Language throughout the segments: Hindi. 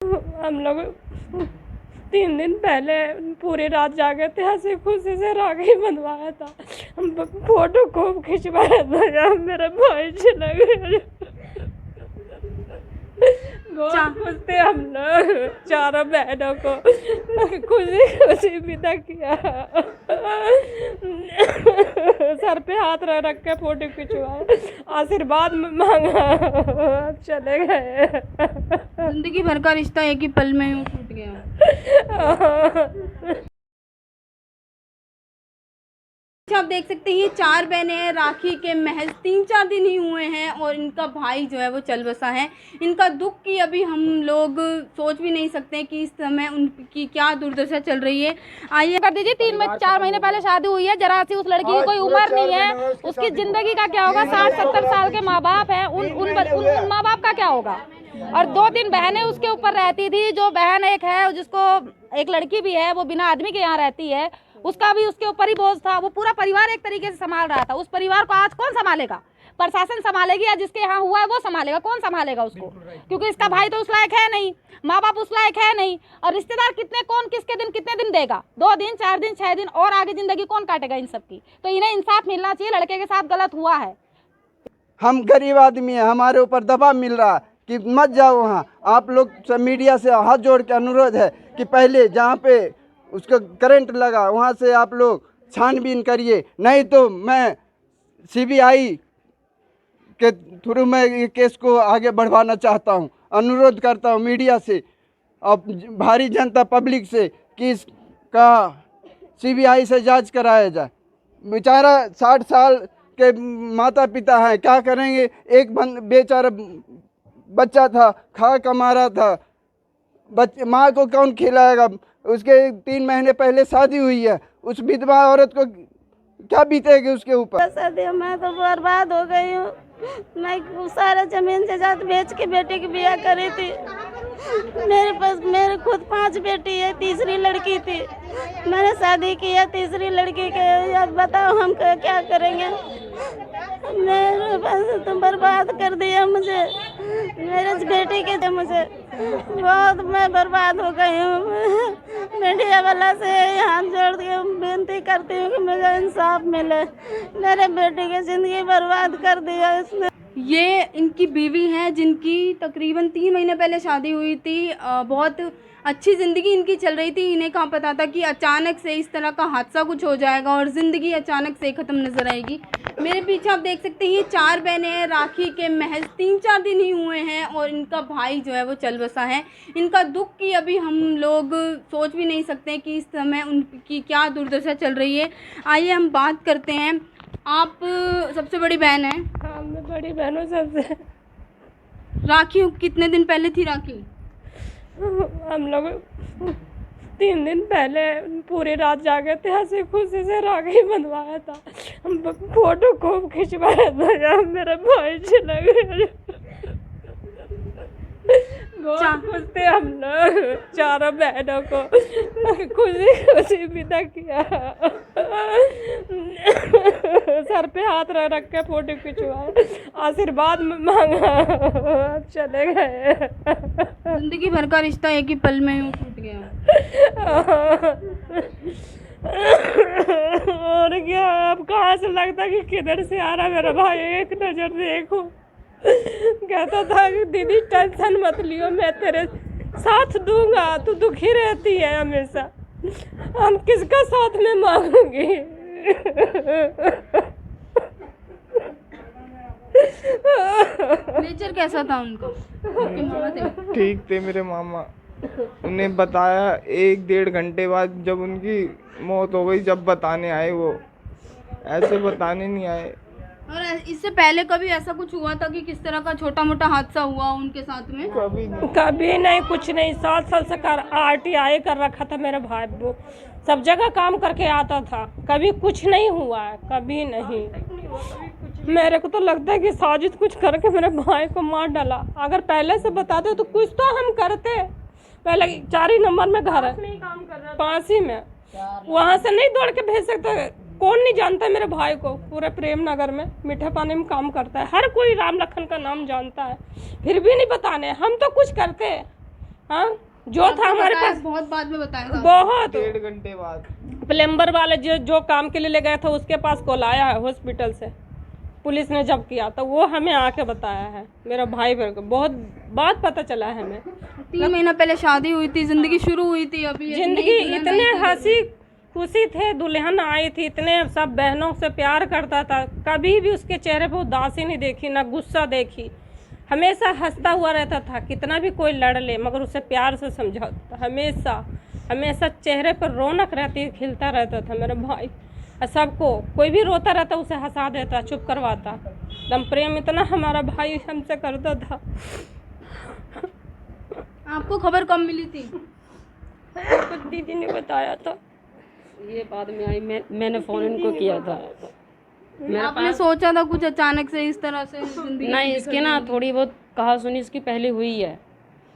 हम लोग 3 दिन पहले पूरी रात जागे थे, हंसी खुशी से राखी बंधवाया था। हम फोटो खूब खिंचवाया था। मेरा भाई चला गया। बहुत खुश थे हम लोग, चारों बहनों को खुशी खुशी विदा किया। सर पे हाथ रख रख के फोटो खिंचवाया, आशीर्वाद मांगा, चले गए। जिंदगी भर का रिश्ता एक ही पल में यूं टूट गया। आप देख सकते हैं ये 4 बहनें हैं। राखी के महज 3-4 दिन ही हुए हैं और इनका भाई जो है वो चल बसा है। इनका दुख की अभी हम लोग सोच भी नहीं सकते कि इस समय उनकी क्या दुर्दशा चल रही है। आइए कर दीजिए। 3-4 महीने पहले शादी हुई है। जरा सी उस लड़की की कोई उम्र नहीं है, उसकी जिंदगी का क्या होगा। 60-70 साल के माँ बाप है, उन माँ बाप का क्या होगा। और 2-3 बहनें उसके ऊपर रहती थी। जो बहन एक है जिसको एक लड़की भी है, वो बिना आदमी के यहाँ रहती है, उसका भी उसके ऊपर ही बोझ था। वो पूरा परिवार एक तरीके से संभाल रहा था। उस परिवार को आज कौन संभालेगा? प्रशासन संभालेगी या जिसके यहाँ हुआ है वो संभालेगा? कौन संभालेगा उसको? क्योंकि इसका भाई तो उस लायक है नहीं, माँ बाप उस लायक है नहीं, और रिश्तेदार कितने, कौन किसके दिन कितने दिन देगा? 2 दिन, 4 दिन, 6 दिन, और आगे जिंदगी कौन काटेगा इन सबकी? तो इन्हें इंसाफ मिलना चाहिए। लड़के के साथ गलत हुआ है। हम गरीब आदमी हैं, हमारे ऊपर दबाव मिल रहा है कि मत जाओ वहाँ। आप लोग सब मीडिया से हाथ जोड़ के अनुरोध है कि पहले जहाँ पे उसका करंट लगा वहाँ से आप लोग छानबीन करिए, नहीं तो मैं सीबीआई के थ्रू मैं ये केस को आगे बढ़वाना चाहता हूँ। अनुरोध करता हूँ मीडिया से और भारी जनता पब्लिक से कि इसका सीबीआई से जांच कराया जाए। बेचारा 60 साल के माता पिता हैं, क्या करेंगे। एक बेचारा बच्चा था, खा कमा रहा था, माँ को कौन खिलाएगा। उसके 3 महीने पहले शादी हुई है, उस विधवा औरत को क्या बीतेगी उसके ऊपर। शादी मैं तो बर्बाद हो गई हूँ। मैं सारा जमीन जायदाद बेच के बेटे की ब्याह करी थी। मेरे पास मेरे खुद 5 बेटी है, तीसरी लड़की थी। मैंने शादी किया तीसरी लड़की के। अब बताओ हम क्या करेंगे। मेरे पास तो बर्बाद कर दिया मुझे, मेरे बेटे के मुझे बहुत, मैं बर्बाद हो गई हूँ। मीडिया वाला से हाथ जोड़ के विनती करती हूँ कि मुझे इंसाफ मिले। मेरे बेटे की जिंदगी बर्बाद कर दिया इसने। ये इनकी बीवी है जिनकी तकरीबन 3 महीने पहले शादी हुई थी। बहुत अच्छी ज़िंदगी इनकी चल रही थी। इन्हें कहाँ पता था कि अचानक से इस तरह का हादसा कुछ हो जाएगा और ज़िंदगी अचानक से ख़त्म नज़र आएगी। मेरे पीछे आप देख सकते हैं ये 4 बहनें हैं। राखी के महज 3-4 दिन ही हुए हैं और इनका भाई जो है वो चल बसा है। इनका दुख की अभी हम लोग सोच भी नहीं सकते कि इस समय उनकी क्या दुर्दशा चल रही है। आइए हम बात करते हैं। आप सबसे बड़ी बहन हैं? हाँ, मैं बड़ी बहनों सबसे। राखी कितने दिन पहले थी राखी? हम लोग 3 दिन पहले पूरी रात जागे थे, हंसी खुशी से राखी बंधवाया था। हम फोटो खूब खिंचवाया था। मेरा भाई चला गया। बहुत खुश थे हम लोग, चारों बहनों को खुशी खुशी विदा किया। सर पे हाथ रख रख के फोटो खिंचवाया, आशीर्वाद मांगा, चले गए। जिंदगी भर का रिश्ता एक ही पल में यूं टूट गया। और क्या, अब कहाँ से लगता कि किधर से आ रहा मेरा भाई। एक नजर देखो, कहता था कि दीदी टेंशन मत लियो, मैं तेरे साथ दूंगा, तू दुखी रहती है हमेशा। हम किसका साथ में मांगूंगी। नेचर कैसा था उनका? उनके मामा थे? ठीक थे मेरे मामा। उन्हें बताया 1-1.5 घंटे बाद जब उनकी मौत हो गई, जब बताने आए वो, ऐसे बताने नहीं आए। और इससे पहले कभी ऐसा कुछ हुआ था कि किस तरह का छोटा मोटा हादसा हुआ उनके साथ में? कभी नहीं, कुछ नहीं। 7 साल से RTI कर रखा था मेरा भाई। वो सब जगह काम करके आता था, कभी कुछ नहीं हुआ है, कभी नहीं। मेरे को तो लगता है कि साजिद कुछ करके मेरे भाई को मार डाला। अगर पहले से बताते तो कुछ तो हम करते। पहले 4 ही नंबर में घर है, 5 ही में, वहाँ से नहीं दौड़ के भेज सकते। कौन नहीं जानता है मेरे भाई को? पूरे प्रेम नगर में मीठा पानी में काम करता है, हर कोई राम लखन का नाम जानता है, फिर भी नहीं बताने। हम तो कुछ करते, हाँ जो था हमारे बताया, पास बहुत बाद में बताया था। बहुत 1.5 घंटे बाद प्लम्बर वाले जो काम के लिए ले गए थे उसके पास कॉल आया है हॉस्पिटल से, पुलिस ने जब किया तो वो हमें आके बताया है। मेरा भाई मेरे को बहुत बात पता चला है हमें। 3 महीना पहले शादी हुई थी, जिंदगी शुरू हुई थी, अभी एक जिंदगी नई दुल्हन इतने आई थी। हंसी खुशी थे, दुल्हन आई थी, इतने सब बहनों से प्यार करता था, कभी भी उसके चेहरे पर उदासी नहीं देखी, ना गुस्सा देखी, हमेशा हंसता हुआ रहता था। कितना भी कोई लड़ ले मगर उसे प्यार से समझाता, हमेशा हमेशा चेहरे पर रौनक रहती, खिलता रहता था मेरा भाई। और सबको कोई भी रोता रहता उसे हंसा देता, चुप करवाता। दम प्रेम इतना हमारा भाई हमसे करता था। आपको खबर कब मिली थी? कुछ दीदी ने बताया था। ये बाद में आई, मैंने फ़ोन इनको किया था। आपने सोचा था कुछ अचानक से इस तरह से जिंदगी नहीं, इसकी ना थोड़ी बहुत कहा सुनी इसकी पहले हुई है,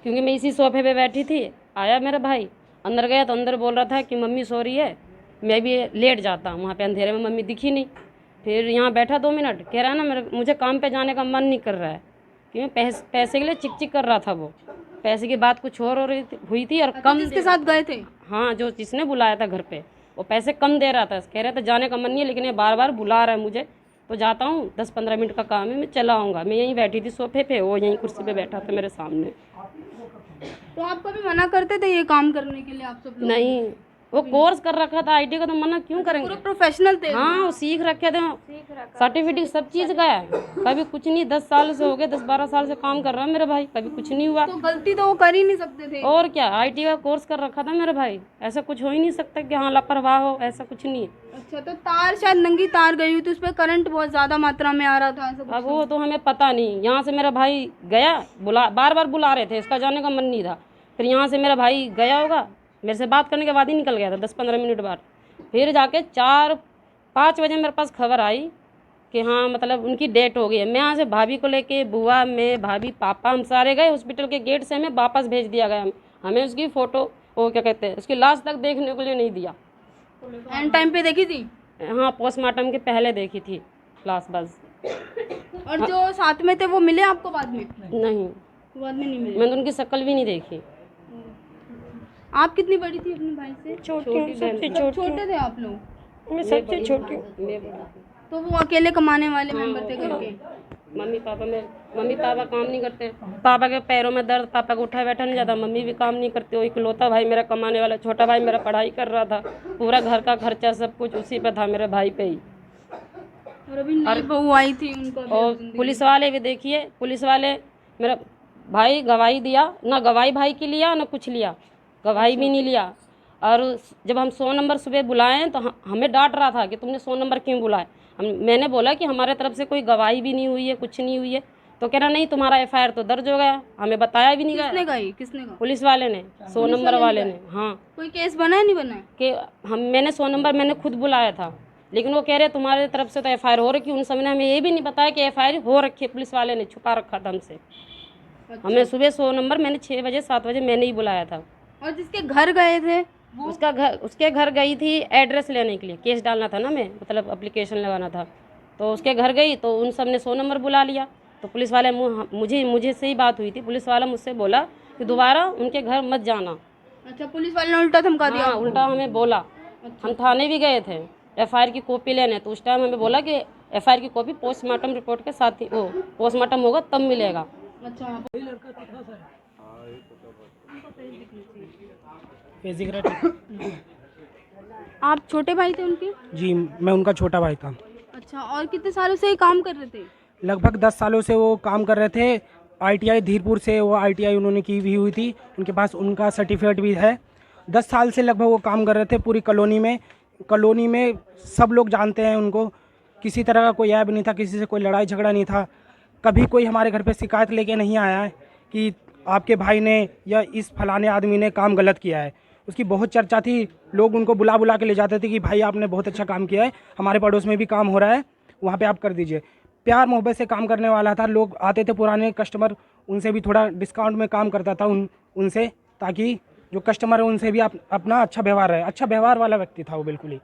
क्योंकि मैं इसी सोफे पे बैठी थी, आया मेरा भाई, अंदर गया तो अंदर बोल रहा था कि मम्मी सो रही है, मैं भी लेट जाता हूँ। वहाँ पे अंधेरे में मम्मी दिखी नहीं। फिर यहाँ बैठा 2 मिनट, कह रहा है ना मुझे काम पे जाने का मन नहीं कर रहा है, क्योंकि पैसे के लिए चिक चिक कर रहा था वो। पैसे की बात कुछ और हुई थी और कम किसके साथ गए थे? हाँ, जो जिसने बुलाया था घर पे, वो पैसे कम दे रहा था। कह रहा था जाने का मन नहीं है, लेकिन ये बार बार बुला रहा है मुझे, तो जाता हूँ, 10-15 मिनट का काम है, मैं चला आऊँगा। मैं यहीं बैठी थी सोफे पे, वो यहीं कुर्सी पे बैठा था मेरे सामने। तो आप कभी मना करते थे ये काम करने के लिए? आप सब लोग नहीं, वो कोर्स कर रखा था आईटी का, तो मना क्यों करेंगे? पूरे प्रोफेशनल थे। हाँ, वो सीख रखे थे, सर्टिफिकेट सब चीज़ गया है। कभी कुछ नहीं, 10 साल से हो गए, 10-12 साल से काम कर रहा है मेरा भाई, कभी कुछ नहीं हुआ। तो गलती तो वो कर ही नहीं सकते थे। और क्या, आईटी का कोर्स कर रखा था मेरा भाई, ऐसा कुछ हो ही नहीं सकता कि हाँ लापरवाह हो, ऐसा कुछ नहीं है। अच्छा, तो तार शायद नंगी तार गई हुई थी, उस पर करंट बहुत ज्यादा मात्रा में आ रहा था, ऐसा कुछ? अब वो तो हमें पता नहीं। यहाँ से मेरा भाई गया, बार बार बुला रहे थे, इसका जाने का मन नहीं था। फिर यहाँ से मेरा भाई गया होगा, मेरे से बात करने के बाद ही निकल गया था, 10-15 मिनट बाद। फिर जाके 4-5 बजे मेरे पास खबर आई कि हाँ मतलब उनकी डेट हो गई है। मैं यहाँ से भाभी को लेके, बुआ, मैं, भाभी, पापा, हम सारे गए हॉस्पिटल के गेट से, हमें वापस भेज दिया गया। हमें उसकी फ़ोटो, वो क्या कहते हैं, उसकी लाश तक देखने के लिए नहीं दिया। एंड टाइम पे देखी थी? हाँ, पोस्टमार्टम के पहले देखी थी लाश बस। और जो साथ में थे वो मिले आपको बाद में? नहीं, बाद में नहीं मिले। मैंने उनकी शक्ल भी नहीं देखी। आप कितनी बड़ी थी अपने भाई से? छोटी हूँ, सबसे जब छोटी छोटे थे आप लोग? हूँ। मैं सबसे छोटी हूँ। तो वो अकेले कमाने वाले मेंबर थे घर के? मम्मी पापा काम नहीं करते, पापा के पैरों में दर्द, पापा को उठा बैठा नहीं जाता, मम्मी भी काम नहीं करती। वो इकलौता भाई मेरा कमाने वाला, छोटा भाई मेरा पढ़ाई कर रहा था, पूरा घर का खर्चा सब कुछ उसी पे था, मेरे भाई पे ही। और अभी नई बहू आई थी, उनका भी और पुलिस वाले भी देखिए, पुलिस वाले, मेरा भाई गवाही दिया ना, गवाही भाई की लिया ना कुछ लिया, गवाही भी नहीं लिया। और जब हम 100 नंबर सुबह बुलाएं तो हमें डांट रहा था कि तुमने 100 नंबर क्यों बुलाए। मैंने बोला कि हमारे तरफ से कोई गवाही भी नहीं हुई है, कुछ नहीं हुई है। तो कह रहा नहीं, तुम्हारा एफआईआर तो दर्ज हो गया, हमें बताया भी नहीं गया। किसने कहा? पुलिस वाले ने, 100 नंबर वाले ने। हाँ, कोई केस बना है नहीं बना है? कि मैंने 100 नंबर मैंने खुद बुलाया था, लेकिन वो कह रहे तुम्हारे तरफ से तो एफआईआर हो रखी। उन समय हमें ये भी नहीं बताया कि एफआईआर हो रखी है, पुलिस वाले ने छुपा रखा था हमसे। हमने सुबह 100 नंबर मैंने 6 बजे 7 बजे मैंने ही बुलाया था। और जिसके घर गए थे उसके घर गई थी एड्रेस लेने के लिए, केस डालना था ना, मैं मतलब एप्लीकेशन लगाना था, तो उसके घर गई तो उन सब ने 100 नंबर बुला लिया। तो पुलिस वाले मुझे से ही बात हुई थी, पुलिस वाला मुझसे बोला कि दोबारा उनके घर मत जाना। अच्छा, पुलिस वाले ने उल्टा धमका दिया? हाँ, उल्टा हमें बोला। हम थाने भी गए थे एफआईआर की कॉपी लेने, तो उस टाइम हमें बोला कि एफआईआर की कॉपी पोस्टमार्टम रिपोर्ट के साथ ही, वो पोस्टमार्टम होगा तब मिलेगा। अच्छा, आप छोटे भाई थे उनके? जी, मैं उनका छोटा भाई था। अच्छा, और कितने सालों से ये काम कर रहे थे? लगभग 10 सालों से वो काम कर रहे थे। आईटीआई धीरपुर से वो आईटीआई उन्होंने की भी हुई थी, उनके पास उनका सर्टिफिकेट भी है। 10 साल से लगभग वो काम कर रहे थे पूरी कॉलोनी में सब लोग जानते हैं उनको। किसी तरह का कोई ऐब नहीं था, किसी से कोई लड़ाई झगड़ा नहीं था। कभी कोई हमारे घर पे शिकायत लेके नहीं आया है कि आपके भाई ने या इस फलाने आदमी ने काम गलत किया है। उसकी बहुत चर्चा थी, लोग उनको बुला बुला के ले जाते थे कि भाई आपने बहुत अच्छा काम किया है, हमारे पड़ोस में भी काम हो रहा है, वहाँ पे आप कर दीजिए। प्यार मोहब्बत से काम करने वाला था। लोग आते थे पुराने कस्टमर, उनसे भी थोड़ा डिस्काउंट में काम करता था उनसे, ताकि जो कस्टमर है उनसे भी अपना अच्छा व्यवहार रहे। अच्छा व्यवहार वाला व्यक्ति था वो बिल्कुल ही,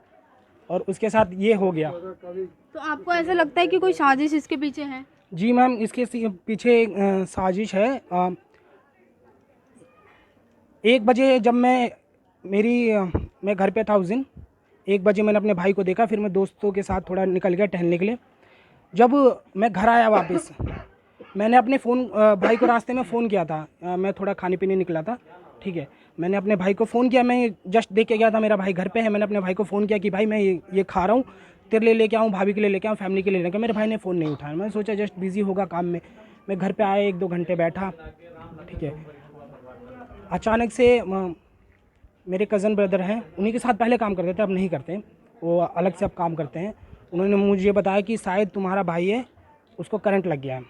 और उसके साथ ये हो गया। तो आपको ऐसा लगता है कि कोई साजिश इसके पीछे है? जी मैम, इसके पीछे साजिश है। 1 बजे जब मैं घर पे था उस दिन, 1 बजे मैंने अपने भाई को देखा। फिर मैं दोस्तों के साथ थोड़ा निकल गया टहलने के लिए। जब मैं घर आया वापस, मैंने अपने भाई को रास्ते में फ़ोन किया था। मैं थोड़ा खाने पीने निकला था, ठीक है। मैंने अपने भाई को फ़ोन किया, मैं जस्ट देख के गया था मेरा भाई घर पे है। मैंने अपने भाई को फ़ोन किया कि भाई मैं ये खा रहा हूँ, तेरे लिए लेके आऊँ, भाभी के लिए लेके आऊँ, फैमिली के लिए लेके आऊँ। मेरे भाई ने फ़ोन नहीं उठाया। मैंने सोचा जस्ट बिज़ी होगा काम में। मैं घर पे आया, 1-2 घंटे बैठा, ठीक है। अचानक से मेरे कज़न ब्रदर हैं, उन्हीं के साथ पहले काम करते थे, अब नहीं करते, वो अलग से अब काम करते हैं। उन्होंने मुझे बताया कि शायद तुम्हारा भाई है, उसको करंट लग गया है।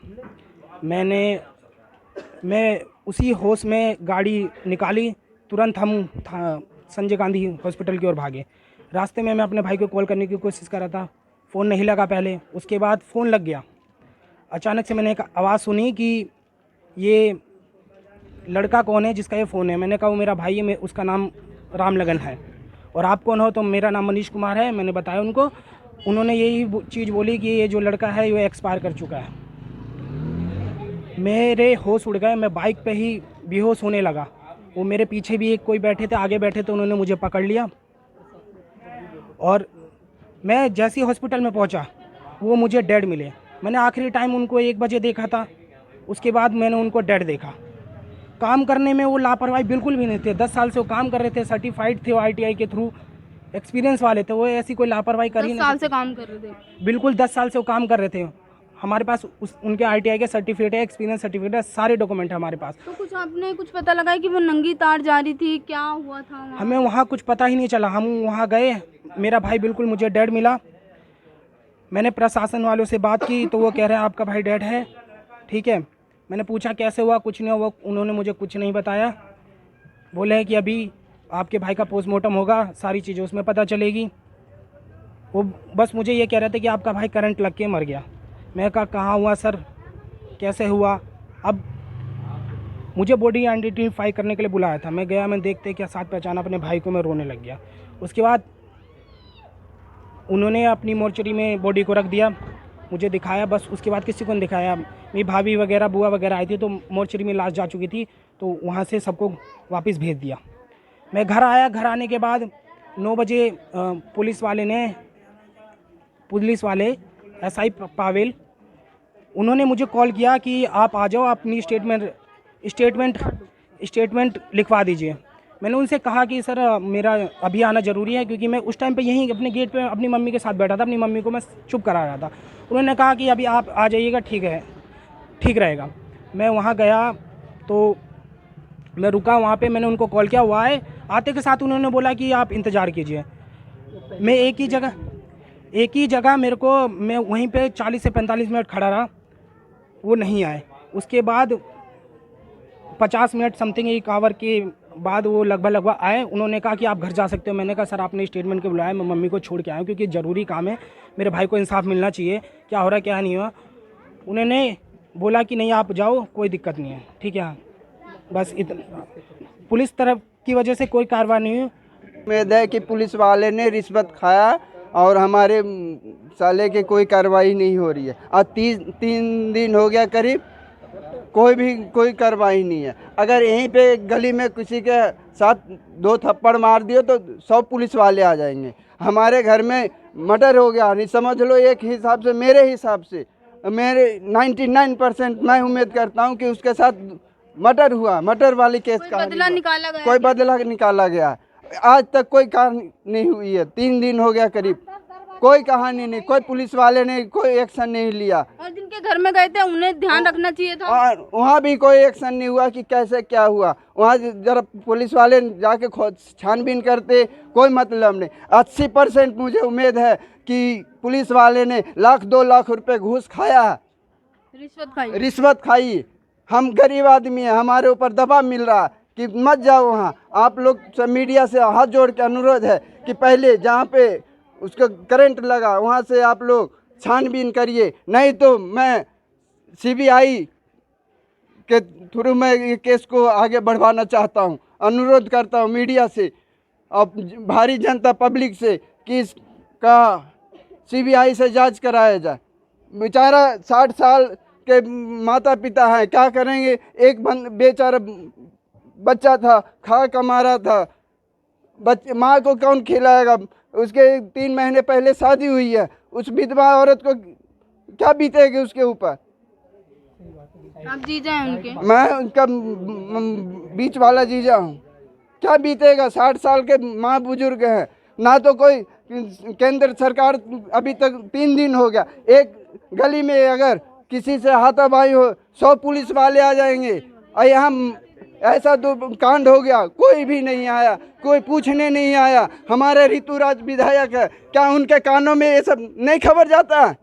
मैं उसी होश में गाड़ी निकाली, तुरंत हम संजय गांधी हॉस्पिटल की ओर भागे। रास्ते में मैं अपने भाई को कॉल करने की कोशिश कर रहा था, फ़ोन नहीं लगा पहले, उसके बाद फ़ोन लग गया। अचानक से मैंने एक आवाज़ सुनी कि ये लड़का कौन है जिसका ये फ़ोन है। मैंने कहा वो मेरा भाई है, उसका नाम रामलगन है। और आप कौन हो? तो मेरा नाम मनीष कुमार है। मैंने बताया उनको। उन्होंने यही चीज़ बोली कि ये जो लड़का है ये एक्सपायर कर चुका है। मेरे होश उड़ गए, मैं बाइक पे ही बेहोश होने लगा। वो मेरे पीछे भी एक कोई बैठे थे, आगे बैठे थे, उन्होंने मुझे पकड़ लिया। और मैं जैसे ही हॉस्पिटल में पहुंचा, वो मुझे डेड मिले। मैंने आखिरी टाइम उनको 1 बजे देखा था, उसके बाद मैंने उनको डेड देखा। काम करने में वो लापरवाही बिल्कुल भी नहीं थे। 10 साल से वो काम कर रहे थे, सर्टिफाइड थे, वो ITI के थ्रू एक्सपीरियंस वाले थे। वो ऐसी कोई लापरवाही कर ही नहीं। 10 साल से काम कर रहे थे? बिल्कुल 10 साल से वो काम कर रहे थे। हमारे पास उनके ITI के सर्टिफिकेट है, एक्सपीरियंस सर्टिफिकेट है, सारे डॉक्यूमेंट है हमारे पास। तो कुछ आपने कुछ पता लगा कि वो नंगी तार जा रही थी, क्या हुआ था वहाँ? हमें वहाँ कुछ पता ही नहीं चला। हम वहाँ गए, मेरा भाई बिल्कुल मुझे डेड मिला। मैंने प्रशासन वालों से बात की तो वो कह रहे हैं आपका भाई डेड है, ठीक है। मैंने पूछा कैसे हुआ, कुछ नहीं हुआ। उन्होंने मुझे कुछ नहीं बताया। बोले हैं कि अभी आपके भाई का पोस्टमार्टम होगा, सारी चीज़ें उसमें पता चलेगी। वो बस मुझे ये कह रहे थे कि आपका भाई करंट लग के मर गया। मैं कहा कहाँ हुआ सर, कैसे हुआ? अब मुझे बॉडी आइडेंटिफाई करने के लिए बुलाया था। मैं गया, मैं देखते क्या साथ पहचाना अपने भाई को, मैं रोने लग गया। उसके बाद उन्होंने अपनी मोर्चरी में बॉडी को रख दिया, मुझे दिखाया, बस उसके बाद किसी को नहीं दिखाया। मेरी भाभी वगैरह, बुआ वगैरह आई थी, तो मोर्चरी में लाश जा चुकी थी, तो वहाँ से सबको वापस भेज दिया। मैं घर आया। घर आने के बाद 9 बजे पुलिस वाले SI पावेल, उन्होंने मुझे कॉल किया कि आप आ जाओ, अपनी स्टेटमेंट लिखवा दीजिए। मैंने उनसे कहा कि सर मेरा अभी आना ज़रूरी है, क्योंकि मैं उस टाइम पे यहीं अपने गेट पे अपनी मम्मी के साथ बैठा था, अपनी मम्मी को मैं चुप करा रहा था। उन्होंने कहा कि अभी आप आ जाइएगा, ठीक रहेगा। मैं वहाँ गया तो मैं रुका वहाँ पे, मैंने उनको कॉल किया, वो आए। आते के साथ उन्होंने बोला कि आप इंतज़ार कीजिए। मैं एक ही जगह मैं वहीं पे 40 से 45 मिनट खड़ा रहा, वो नहीं आए। उसके बाद 50 मिनट समथिंग, 1 आवर के बाद वो लगभग आए। उन्होंने कहा कि आप घर जा सकते हो। मैंने कहा सर आपने स्टेटमेंट के बुलाया, मैं मम्मी को छोड़ के आया हूँ, क्योंकि ज़रूरी काम है, मेरे भाई को इंसाफ मिलना चाहिए, क्या हो रहा है क्या नहीं हुआ। उन्होंने बोला कि नहीं आप जाओ, कोई दिक्कत नहीं है, ठीक है। बस इतना, पुलिस तरफ की वजह से कोई कार्रवाई नहीं हुई। उम्मीद है कि पुलिस वाले ने रिश्वत खाया और हमारे साले की कोई कार्रवाई नहीं हो रही है। आज 3 दिन हो गया करीब, कोई कार्रवाई नहीं है। अगर यहीं पे गली में किसी के साथ 2 थप्पड़ मार दिए तो 100 पुलिस वाले आ जाएंगे। हमारे घर में मर्डर हो गया, नहीं समझ लो, एक हिसाब से, मेरे हिसाब से, मेरे 99% मैं उम्मीद करता हूँ कि उसके साथ मर्डर हुआ, मर्डर वाली केस का कोई बदला निकाला गया। आज तक कोई कहानी नहीं हुई है, 3 दिन हो गया करीब, कोई कहानी नहीं, कोई पुलिस वाले ने कोई एक्शन नहीं लिया। और जिनके घर में गए थे उन्हें ध्यान रखना चाहिए था। और वहाँ भी कोई एक्शन नहीं हुआ कि कैसे क्या हुआ। वहाँ जरा पुलिस वाले जाके छानबीन करते, कोई मतलब नहीं। 80% मुझे उम्मीद है कि पुलिस वाले ने 1-2 लाख रुपए घूस खाया, रिश्वत खाई। हम गरीब आदमी हैं, हमारे ऊपर दबाव मिल रहा है कि मत जाओ वहाँ। आप लोग सब मीडिया से हाथ जोड़ के अनुरोध है कि पहले जहाँ पे उसका करंट लगा वहाँ से आप लोग छानबीन करिए, नहीं तो मैं CBI के थ्रू मैं ये केस को आगे बढ़वाना चाहता हूँ। अनुरोध करता हूँ मीडिया से और भारी जनता पब्लिक से कि इसका CBI से जांच कराया जाए। बेचारा 60 साल के माता पिता हैं, क्या करेंगे। एक बेचारा बच्चा था, खा कमा रहा था। बच्चे माँ को कौन खिलाएगा? उसके 3 महीने पहले शादी हुई है, उस विधवा औरत को क्या बीतेगी उसके ऊपर? आप जीजा हैं उनके? मैं उनका बीच वाला जीजा हूँ। क्या बीतेगा? 60 साल के माँ बुजुर्ग हैं, ना तो कोई केंद्र सरकार, अभी तक 3 दिन हो गया, एक गली में अगर किसी से हाथापाई हो 100 पुलिस वाले आ जाएंगे। और यहाँ ऐसा तो कांड हो गया, कोई भी नहीं आया, कोई पूछने नहीं आया। हमारे ऋतुराज विधायक है, क्या उनके कानों में ये सब नहीं खबर जाता है?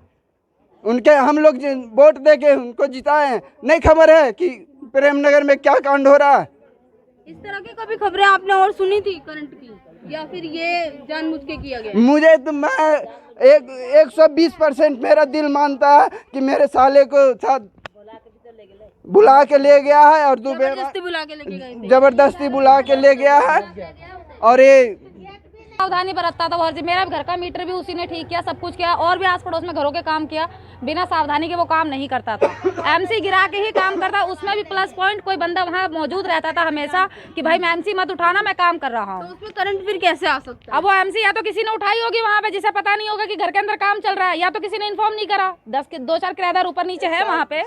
उनके हम लोग वोट दे के उनको जिताए हैं, नहीं खबर है कि प्रेमनगर में क्या कांड हो रहा है? इस तरह की कभी खबरें आपने और सुनी थी करंट की, या फिर ये जानबूझ के किया गया? मुझे तो मैं 120% मेरा दिल मानता है कि मेरे साले को साथ बुला के ले गया है और जबरदस्ती बुला के लेके गए थे। जबरदस्ती बुला के ले गया है। और ये सावधानी बरतता था। और मेरा घर का मीटर भी उसी ने ठीक किया, सब कुछ किया, और भी आस पड़ोस में घरों के काम किया। बिना सावधानी के वो काम नहीं करता था। एमसी गिरा के ही काम करता। उसमें भी प्लस पॉइंट कोई बंदा वहाँ मौजूद रहता था हमेशा कि भाई मैं एमसी मत उठाना, मैं काम कर रहा हूँ। तो उसमें करंट फिर कैसे आ सकता है? अब वो एमसी या तो किसी ने उठाई होगी वहाँ पे, जिसे पता नहीं होगा कि घर के अंदर काम चल रहा है, या तो किसी ने इन्फॉर्म नहीं करा। 2-4 किराएदार ऊपर नीचे है वहाँ पे,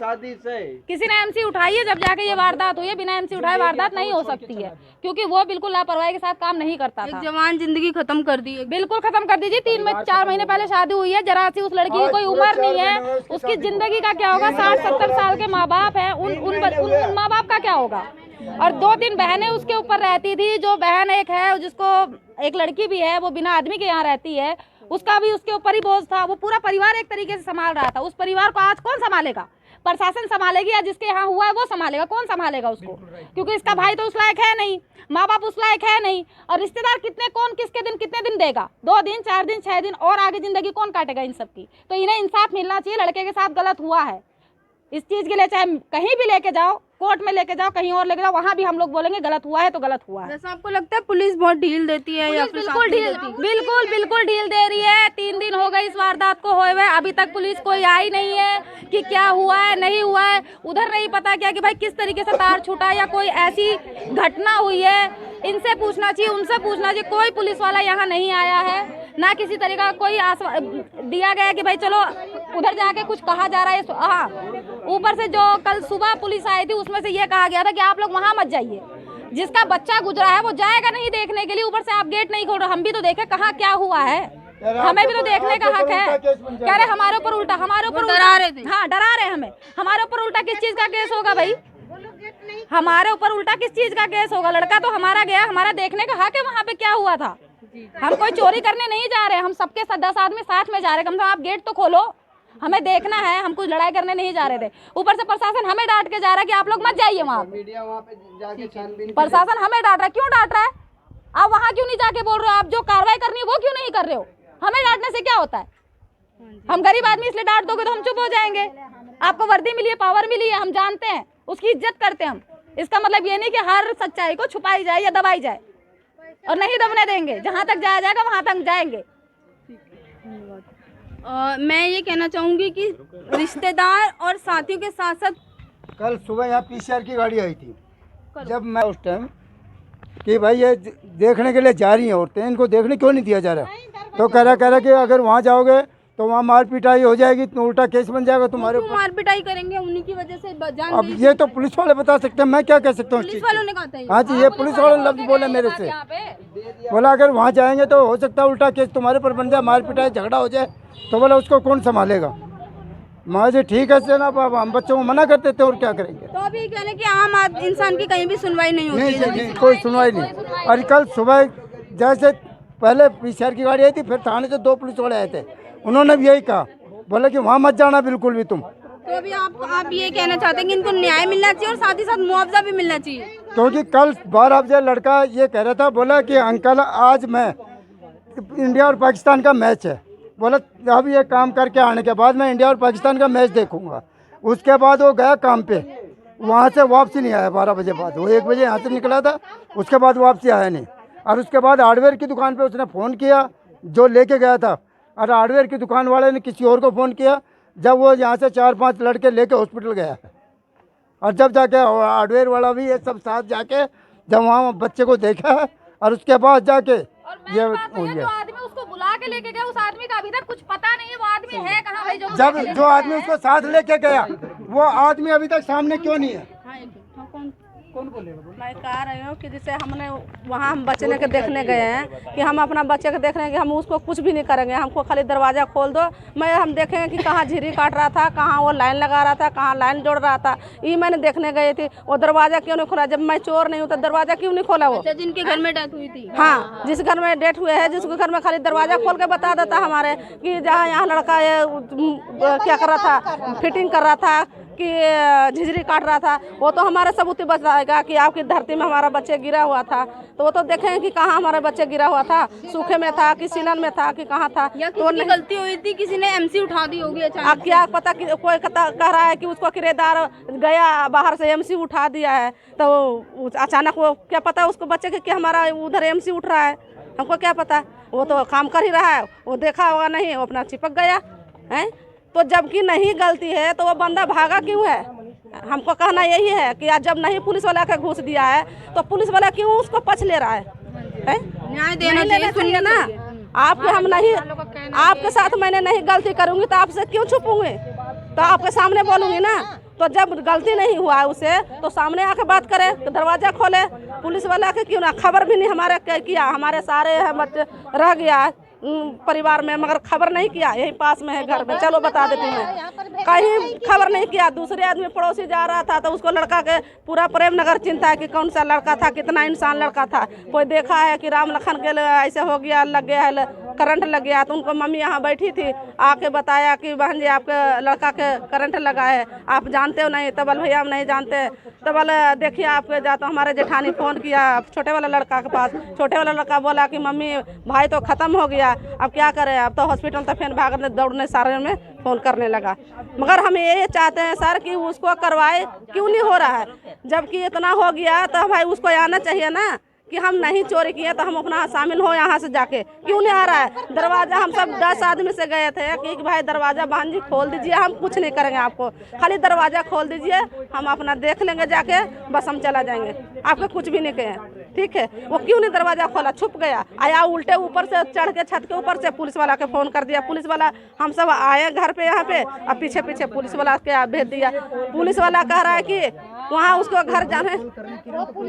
किसी ने एमसी उठाई है, जब जाके ये वारदात हुई है। बिना एमसी उठाए वारदात नहीं हो सकती है, क्योंकि वो बिल्कुल लापरवाही के साथ काम नहीं करता था। एक जवान जिंदगी खत्म कर दी। बिल्कुल खत्म कर दीजिए। 3-4 महीने पहले शादी हुई है, जरा सी उस लड़की की कोई उम्र नहीं है, उसकी जिंदगी का क्या होगा? 60-70 साल के माँ बाप है, उन माँ बाप का क्या होगा? और 2-3 बहनें उसके ऊपर रहती थी। जो बहन एक है, जिसको एक लड़की भी है, वो बिना आदमी के यहाँ रहती है, उसका भी उसके ऊपर ही बोझ था। वो पूरा परिवार एक तरीके से संभाल रहा था। उस परिवार को आज कौन संभालेगा? प्रशासन संभालेगी, या जिसके यहाँ हुआ है वो संभालेगा? कौन संभालेगा उसको? क्योंकि इसका भाई तो उस लायक है नहीं, माँ बाप उस लायक है नहीं, और रिश्तेदार कितने, कौन किसके दिन कितने दिन देगा? 2 दिन, 4 दिन, 6 दिन, और आगे जिंदगी कौन काटेगा इन सब की? तो इन्हें इंसाफ मिलना चाहिए। लड़के के साथ गलत हुआ है, इस चीज़ के लिए चाहे कहीं भी लेके जाओ, कोर्ट में लेके जाओ, कहीं और लेके जाओ, वहाँ भी हम लोग बोलेंगे गलत हुआ है तो गलत हुआ है। वैसे आपको लगता है पुलिस बहुत ढील देती है या फिर बिल्कुल ढील दे रही है। 3 दिन हो गए इस वारदात को हुए हुए, अभी तक पुलिस कोई आई नहीं है कि क्या हुआ है नहीं हुआ है। उधर नहीं पता क्या कि भाई किस तरीके से तार छूटा या कोई ऐसी घटना हुई है। इनसे पूछना चाहिए, उनसे पूछना चाहिए। कोई पुलिस वाला यहाँ नहीं आया है, ना किसी तरीका का कोई दिया गया है कि भाई चलो उधर जाके कुछ कहा जा रहा है। हाँ, ऊपर से जो कल सुबह पुलिस आई थी उसमें से ये कहा गया था कि आप लोग वहाँ मत जाइए, जिसका बच्चा गुजरा है वो जाएगा नहीं देखने के लिए। ऊपर से आप गेट नहीं खोल रहे। हम भी तो देखें कहाँ क्या हुआ है, हमें भी तो देखने का हक है। कह रहे हमारे ऊपर उल्टा, हमारे ऊपर डरा रहे थे। हाँ, डरा रहे हमें। हमारे ऊपर उल्टा किस चीज का केस होगा भाई? हमारे ऊपर उल्टा किस चीज का केस होगा? लड़का तो हमारा गया, हमारा देखने का हक है वहाँ पे क्या हुआ था। हम कोई चोरी करने नहीं जा रहे, हम सबके 10 आदमी साथ में जा रहे। कम से कम आप गेट तो खोलो, हमें देखना है। हम कुछ लड़ाई करने नहीं जा रहे थे। ऊपर से प्रशासन हमें डांट के जा रहा है कि आप लोग मत जाइए वहाँ। प्रशासन हमें डांट रहा है। क्यों डांट रहा है? आप वहाँ क्यों नहीं जाके बोल रहे हो? आप जो कार्रवाई करनी है वो क्यों नहीं कर रहे हो? हमें डांटने से क्या होता है? हम गरीब आदमी, इसलिए डांट दोगे तो हम चुप हो जाएंगे। आपको वर्दी मिली है, पावर मिली है, हम जानते हैं, उसकी इज्जत करते हैं हम। इसका मतलब ये नहीं कि हर सच्चाई को छुपाई जाए या दबाई जाए, और नहीं दबने देंगे। जहाँ तक जाया जाएगा वहाँ तक जाएंगे। मैं ये कहना चाहूँगी कि रिश्तेदार और साथियों के साथ साथ कल सुबह यहाँ पीसीआर की गाड़ी आई थी। जब मैं उस टाइम कि भाई ये देखने के लिए जा रही हैं औरतें, इनको देखने क्यों नहीं दिया जा रहा? तो कह रहा कि अगर वहाँ जाओगे तो वहाँ मार पिटाई हो जाएगी, तो उल्टा केस बन जाएगा तुम्हारे ऊपर। मार पिटाई करेंगे, उन्हीं की वजह से जान अब ये तो पुलिस वाले बता सकते हैं, मैं क्या कह सकता हूँ? पुलिस वालों ने कहा था। हाँ जी, ये पुलिस वाले लफ्ज बोले मेरे से, बोला अगर वहाँ जाएंगे तो हो सकता है उल्टा केस तुम्हारे पर बन जाए, मार पिटाई झगड़ा हो जाए, तो बोला उसको कौन संभालेगा? मैं जी ठीक है ना, हम बच्चों को मना करते थे और क्या करेंगे। तो अभी कहने कि आम इंसान की कहीं भी सुनवाई नहीं होती है। नहीं, कोई सुनवाई नहीं। और कल सुबह जैसे पहले पीसीआर की गाड़ी आई थी, फिर थाने से 2 पुलिस वाले आए थे, उन्होंने भी यही कहा, बोले कि वहाँ मत जाना बिल्कुल भी तुम। तो अभी आप ये कहना चाहते हैं कि इनको न्याय मिलना चाहिए और साथ ही साथ मुआवजा भी मिलना चाहिए? क्योंकि कल 12 बजे लड़का ये कह रहा था, बोला कि अंकल आज मैं इंडिया और पाकिस्तान का मैच है, बोला अब ये काम करके आने के बाद मैं इंडिया और पाकिस्तान का मैच देखूंगा। उसके बाद वो गया काम पे, वहाँ से वापसी नहीं आया 12 बजे बाद। वो 1 बजे यहाँ से निकला था, उसके बाद वापसी आया नहीं। और उसके बाद हार्डवेयर की दुकान पे उसने फ़ोन किया जो लेके गया था, और हार्डवेयर की दुकान वाले ने किसी और को फ़ोन किया, जब वो यहाँ से 4-5 लड़के लेके हॉस्पिटल गया है। और जब जाके हार्डवेयर वाला भी ये सब साथ जाके जब वहाँ बच्चे को देखा है और उसके बाद जाके ये जो आदमी उसको बुला के लेके गया, उस आदमी का अभी तक कुछ पता नहीं है वो आदमी है कहाँ भाई। जब जो आदमी उसको साथ लेके गया वो आदमी अभी तक सामने क्यों नहीं है? मैं कह रही हूँ कि जैसे हमने वहाँ हम बच्चे के देखने गए हैं कि हम अपना बच्चे को देख रहे हैं कि हम उसको कुछ भी नहीं करेंगे, हमको खाली दरवाज़ा खोल दो, हम देखेंगे कि कहाँ झिरी काट रहा था, कहाँ वो लाइन लगा रहा था, कहाँ लाइन जोड़ रहा था, ये मैंने देखने गई थी। वो दरवाज़ा क्यों नहीं खोला? जब मैं चोर नहीं हूँ तो दरवाज़ा क्यों नहीं खोला? वो जिनके घर में डेथ हुई थी, हाँ, जिस घर में डेथ हुए है, जिसके घर में खाली दरवाज़ा खोल के बता देता हमारे कि जहाँ यहाँ लड़का ये क्या कर रहा था, फिटिंग कर रहा था कि झिझरी काट रहा था, वो तो हमारा सबूत बताएगा कि आपकी धरती में हमारा बच्चे गिरा हुआ था। तो वो तो देखेंगे कि कहाँ हमारे बच्चे गिरा हुआ था, सूखे में था कि सीलन में था कि कहाँ था। या किसकी गलती हुई थी, किसी ने एमसी उठा दी होगी अचानक। क्या पता कि कोई कह रहा है कि उसको किराएदार गया बाहर से एमसी उठा दिया है, तो अचानक वो क्या पता उसको बच्चे के कि हमारा उधर एमसी उठ रहा है, हमको क्या पता। वो तो काम कर ही रहा है, वो देखा होगा नहीं, वो अपना चिपक गया है। तो जबकि नहीं गलती है तो वो बंदा भागा क्यों है? हमको कहना यही है कि आज जब नहीं पुलिस वाला का घूस दिया है तो पुलिस वाला क्यों उसको पछ ले रहा है? न्याय देना चाहिए। सुनिए ना, आपके हम नहीं, आपके साथ मैंने नहीं गलती करूंगी तो आपसे क्यों छुपूंगी? तो आपके सामने बोलूंगी ना। तो जब गलती नहीं हुआ है उसे तो सामने आके बात करे, तो दरवाजा खोले। पुलिस वाला के क्यों ना, खबर भी नहीं हमारे किया, हमारे सारे बच्चे रह गया परिवार में, मगर खबर नहीं किया। यही पास में है घर में, चलो बता देती हूँ, कहीं खबर नहीं किया। दूसरे आदमी पड़ोसी जा रहा था तो उसको लड़का के पूरा प्रेम नगर चिंता है कि कौन सा लड़का था, कितना इंसान लड़का था। कोई देखा है कि राम लखन के ऐसे हो गया, लग गया है, करंट लग गया। तो उनको मम्मी यहाँ बैठी थी, आके बताया कि बहन जी आपके लड़का के करंट लगा है, आप जानते हो नहीं? तब भैया हम नहीं जानते। तब देखिए आपके जाता, हमारे जेठानी फ़ोन किया छोटे वाला लड़का के पास। छोटे वाला लड़का बोला कि मम्मी भाई तो ख़त्म हो गया, अब क्या करें? अब तो हॉस्पिटल तो फिर भागने दौड़ने सारे में फ़ोन करने लगा। मगर हम ये चाहते हैं सर कि उसको करवाए, क्यों नहीं हो रहा है? जबकि इतना हो गया तो भाई उसको आना चाहिए ना कि हम नहीं चोरी किए तो हम अपना शामिल हो यहाँ से जाके, क्यों नहीं आ रहा है? दरवाज़ा हम सब 10 आदमी से गए थे कि भाई दरवाज़ा बहन जी खोल दीजिए, हम कुछ नहीं करेंगे आपको, खाली दरवाज़ा खोल दीजिए, हम अपना देख लेंगे जाके, बस हम चला जाएंगे, आपको कुछ भी नहीं कहें, ठीक है? वो क्यों नहीं दरवाज़ा खोला? छुप गया, आया उल्टे ऊपर से चढ़ के छत के ऊपर से पुलिस वाला के फ़ोन कर दिया। पुलिस वाला हम सब आए घर पे यहाँ पे, अब पीछे पीछे पुलिस वाला के भेज दिया। पुलिस वाला कह रहा है कि वहाँ उसको घर जाने,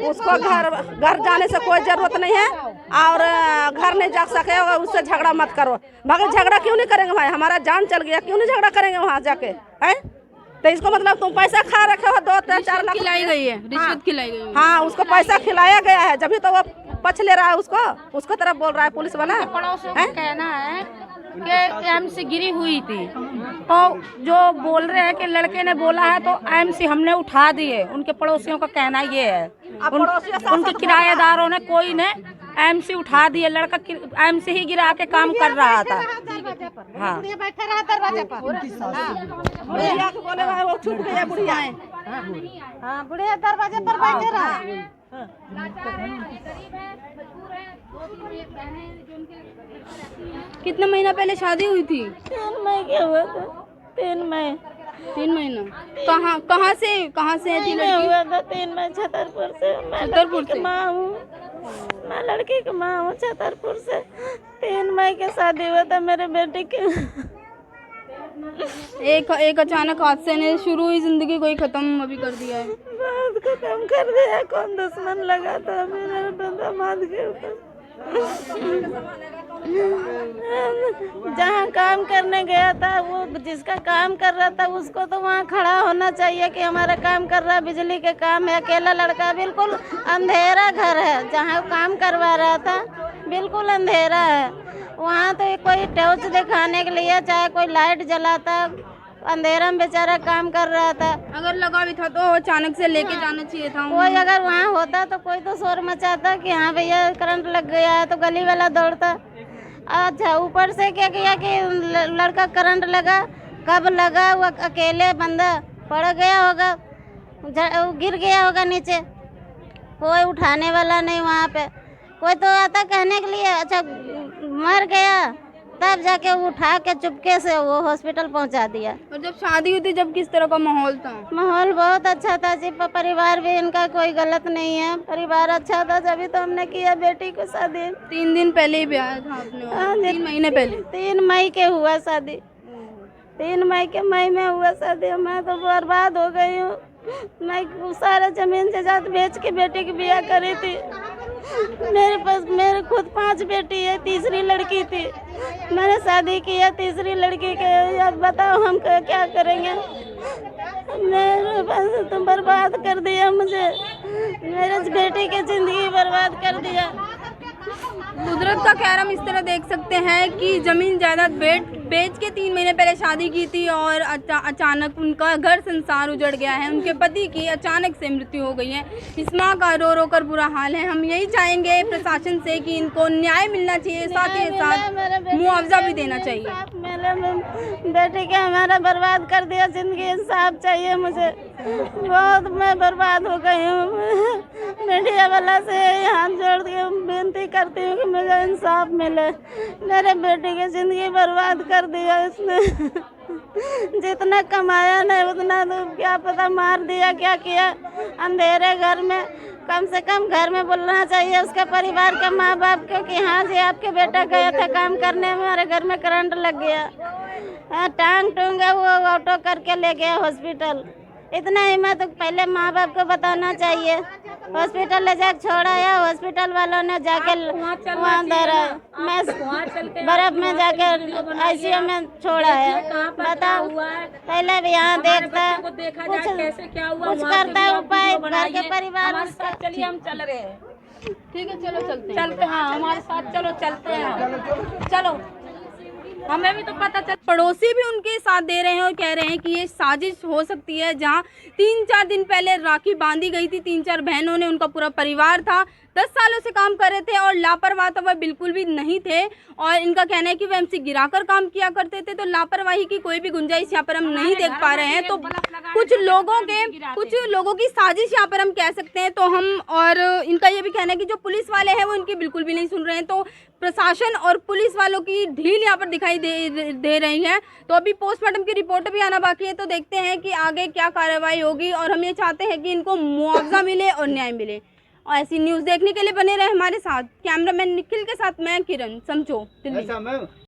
उसको घर जाने से कोई ज़रूरत नहीं है और घर नहीं जा सके, उससे झगड़ा मत करो। मगर झगड़ा क्यों नहीं करेंगे भाई? हमारा जान चल गया, क्यों नहीं झगड़ा करेंगे वहाँ जाके? हैं? तो इसको मतलब तुम पैसा खा रखे हो, 2-4 लाख खिलाई गई है, रिश्वत खिलाई गई है। हाँ, उसको पैसा खिलाया गया है, जब तो वो पछ ले रहा है, उसको तरफ बोल रहा है पुलिस वाला। पड़ोसियों का कहना है कि एमसी गिरी हुई थी, तो जो बोल रहे हैं कि लड़के ने बोला है तो एमसी हमने उठा दी है। उनके पड़ोसियों का कहना ये है, उनके किराएदारों ने कोई ने एमसी उठा दी है, लड़का एमसी ही गिरा के काम कर रहा था। हाँ, बैठा रहा दरवाजे पर, वो छुप गया, बुढ़िया है, हाँ बुढ़िया दरवाजे पर बैठे रहा। कितने महीना पहले शादी हुई थी? 3 मई के हुआ था, 3 मई। 3 महीना। कहाँ से थी लड़की? हुआ था 3 मई, छतरपुर से। छतरपुर से माँ हूँ, मैं लड़की की माँ हूँ, छतरपुर से। 3 मई के शादी हुआ था मेरे बेटे के। एक अचानक हादसे ने शुरू हुई जिंदगी को ही खत्म अभी कर दिया है। बहुत खत्म कर दिया। कौन दुश्मन लगा था मेरे दामाद के ऊपर? जहाँ काम करने गया था, वो जिसका काम कर रहा था उसको तो वहाँ खड़ा होना चाहिए कि हमारा काम कर रहा है, बिजली के काम है। अकेला लड़का, बिल्कुल अंधेरा घर है जहाँ काम करवा रहा था, बिल्कुल अंधेरा है। वहाँ तो कोई टॉर्च दिखाने के लिए चाहे कोई लाइट जलाता, अंधेरा में बेचारा काम कर रहा था। अगर लगा भी था तो अचानक से लेके जाना चाहिए था। कोई अगर वहाँ होता तो कोई तो शोर मचाता कि हाँ भैया करंट लग गया है, तो गली वाला दौड़ता। अच्छा, ऊपर से क्या किया कि लड़का करंट लगा, कब लगा वो अकेले बंदा पड़ गया होगा, गिर गया होगा नीचे, कोई उठाने वाला नहीं वहाँ पे। कोई तो आता कहने के लिए अच्छा मर गया, तब जाके उठा के चुपके से वो हॉस्पिटल पहुंचा दिया। और जब शादी हुई थी जब किस तरह का माहौल था? माहौल बहुत अच्छा था जी, परिवार भी इनका कोई गलत नहीं है, परिवार अच्छा था, जब तो हमने किया बेटी को शादी। 3 दिन पहले ही ब्याह था आपने? 3 महीने पहले? 3 मई के हुआ शादी, 3 मई में हुआ शादी। मैं तो बर्बाद हो गई हूँ। मैं सारा जमीन जायदाद बेच के बेटी की ब्याह करी थी। मेरे खुद 5 बेटी है, तीसरी लड़की थी। मैंने शादी किया तीसरी लड़की के। अब बताओ हम क्या करेंगे? मेरे पास तो बर्बाद कर दिया मुझे, मेरे बेटी की जिंदगी बर्बाद कर दिया। कुदरत का कहर हम इस तरह देख सकते हैं कि ज़मीन जायदाद बेच के 3 महीने पहले शादी की थी और अचानक उनका घर संसार उजड़ गया है। उनके पति की अचानक से मृत्यु हो गई है। इस माँ का रो रो कर बुरा हाल है। हम यही चाहेंगे प्रशासन से कि इनको न्याय मिलना चाहिए, साथ ही साथ मुआवजा भी देना चाहिए। मेरे बेटे के हमारा बर्बाद कर दिया जिंदगी, इंसाफ चाहिए मुझे। बहुत मैं बर्बाद हो गई हूँ। मीडिया वाला से हाथ जोड़ के विनती करती हूँ कि मुझे इंसाफ मिले। मेरे बेटे की जिंदगी बर्बाद कर दिया इसने। जितना कमाया नहीं उतना तो क्या पता मार दिया, क्या किया। अंधेरे घर में कम से कम घर में बोलना चाहिए उसके परिवार के माँ बाप को कि हाँ जी आपके बेटा गया था काम करने, हमारे घर में करंट लग गया। टांग टूंगा वो ऑटो करके ले गया हॉस्पिटल। इतना हिम्मत तो पहले माँ बाप को बताना चाहिए। हॉस्पिटल ले जाकर छोड़ाया, हॉस्पिटल वालों ने जाके वहाँ मैं बर्फ में जाकर आईसीयू में छोड़ा है। बताओ पहले भी यहाँ देखता कुछ करता है उपाय घर के परिवार। चलिए हम चल रहे हैं। ठीक है चलो चलते हैं हाँ हमारे साथ चलो, चलते हैं चलो, हमें भी तो पता चल। पड़ोसी भी उनके साथ दे रहे हैं और कह रहे हैं कि ये साजिश हो सकती है। जहां 3-4 दिन पहले राखी बांधी गई थी, 3-4 बहनों ने, उनका पूरा परिवार था, 10 सालों से काम कर रहे थे और लापरवाह तो वह बिल्कुल भी नहीं थे। और इनका कहना है कि वह एमसी गिराकर काम किया करते थे, तो लापरवाही की कोई भी गुंजाइश यहाँ पर हम नहीं देख पा रहे हैं। तो कुछ लोगों की साजिश यहाँ पर हम कह सकते हैं। तो हम और इनका ये भी कहना है कि जो पुलिस वाले हैं वो इनकी बिल्कुल भी नहीं सुन रहे हैं। तो प्रशासन और पुलिस वालों की ढील यहाँ पर दिखाई दे रही है। तो अभी पोस्टमार्टम की रिपोर्ट भी आना बाकी है, तो देखते हैं कि आगे क्या कार्रवाई होगी। और हम ये चाहते हैं कि इनको मुआवजा मिले और न्याय मिले। और ऐसी न्यूज़ देखने के लिए बने रहे हमारे साथ। कैमरामैन निखिल के साथ मैं किरण, समझो दिल्ली।